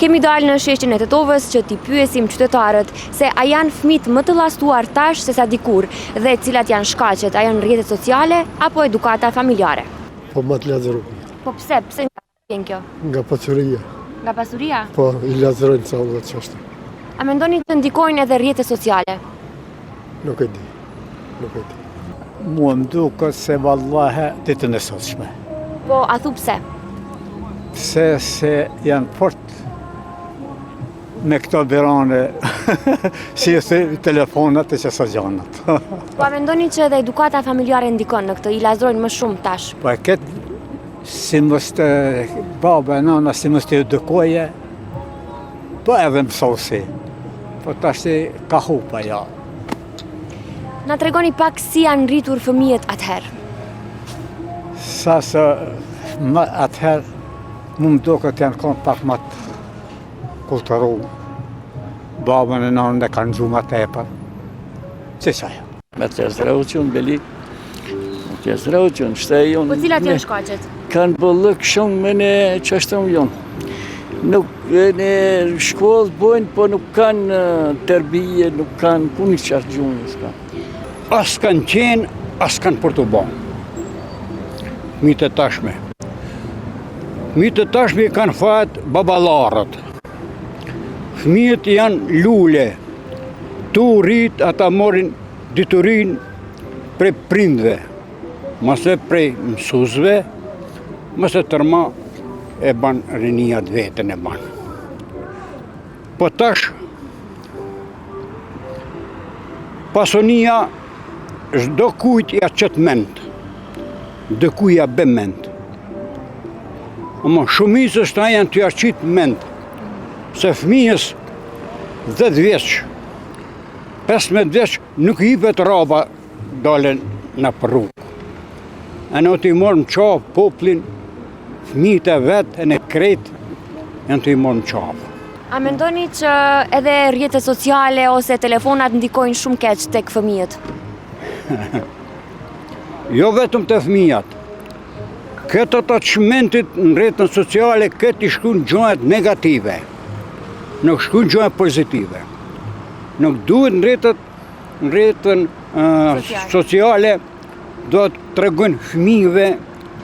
Kemi dalë në sheshin e Tetovës që t'i pyesim qytetarët se a janë fëmijët më të llastuar tash se sa dikur dhe cilat janë shkaqet, a janë rrjetet sociale apo edukata familjare. Po më të lavdëroj. Po pse nga kjo? Nga pasuria. Nga pasuria? Po, i lavdërojnë sa vëllë çështë. A mendoni të ndikojnë edhe rrjetet sociale? Nuk e di. Nuk e di. Mua më duket se vallahe ditën e sotshme. Po, a thu pse? Pse se janë fort me këto verane, si e telefonat e qësa gjanat. Po a mendoni që edhe edukata familjare ndikon në këtë, i lavdërojnë më shumë tash? Po e këtë, si mës të baba e nana, si mës të edukoje, po edhe mësosi. Po tash ka hupa, ja. Na tregoni pak si janë rritur fëmijët atëherë. Sa se atëherë, mu më duket janë konë pak më të kulturu. Babën e nanën e kanë gjumë atë epër. Që sajë? Me të zrauqën, belit. Me të zrauqën, shtej unë. Po cilat janë shkaqet? Kanë bëllëk shumë me në qështëm jonë. Nuk në shkollë bojnë, po nuk kanë tërbije, nuk kanë puni qartë gjumë. As kanë qenë, as kanë për të banë. Mitë e tashme. Mitë e tashme kanë fatë babalarët. Fëmijët janë lule. Tu rritë ata morin diturin prej prindve. Mase prej mësuzve, mase tërma e banë rinijat vetën e banë. Po tash, pasonia çdo kujt ja qëtë mend, do kuja be mend. Ama shumicës ta janë të ja qitë mend, se fëmijës 10 vjeç, 15 vjeç nuk i hipet raba dalen në rrugë. E në të i morë më qafë poplin, fëmijët e vetë e në kretë, janë të i morë më qafë. A mendoni që edhe rrjetet sociale ose telefonat ndikojnë shumë keq tek fëmijët? Jo vetëm të fëmijat. Këtë attachmentit në rrjetën sociale, këtë i shkruan gjërat negative. Nuk shkruan gjërat pozitive. Nuk duhet në rrjetën sociale do të tregojnë fëmijëve,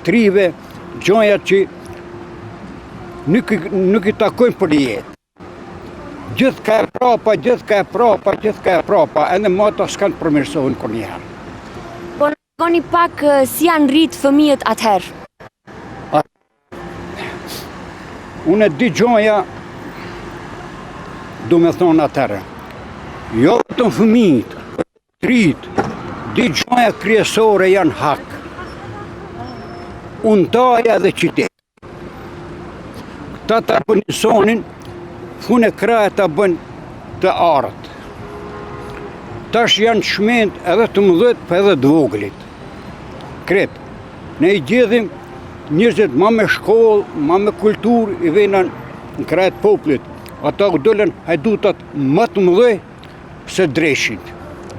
trive, gjërat që nuk i takojnë për jetë. Gjithë ka e prapa, edhe mata s'kanë përmirësohen kur njëherë. Po në tregoni pak si janë rritë fëmijët atëherë? Unë e di gjoja, du me thonë atëherë. Jo vetëm fëmijët, rritë, di gjoja kryesore janë hak. Untaja dhe qytet. Këta të bënisonin, fune kraje të bënë të arët. Tash janë shmend edhe të mëdhët për edhe të voglit. Kretë, ne i gjedhim njërzit ma me shkollë, ma me kulturë, i venan në krajet poplit. Ata u dollen hajdutat më të mëdhej se dreshin.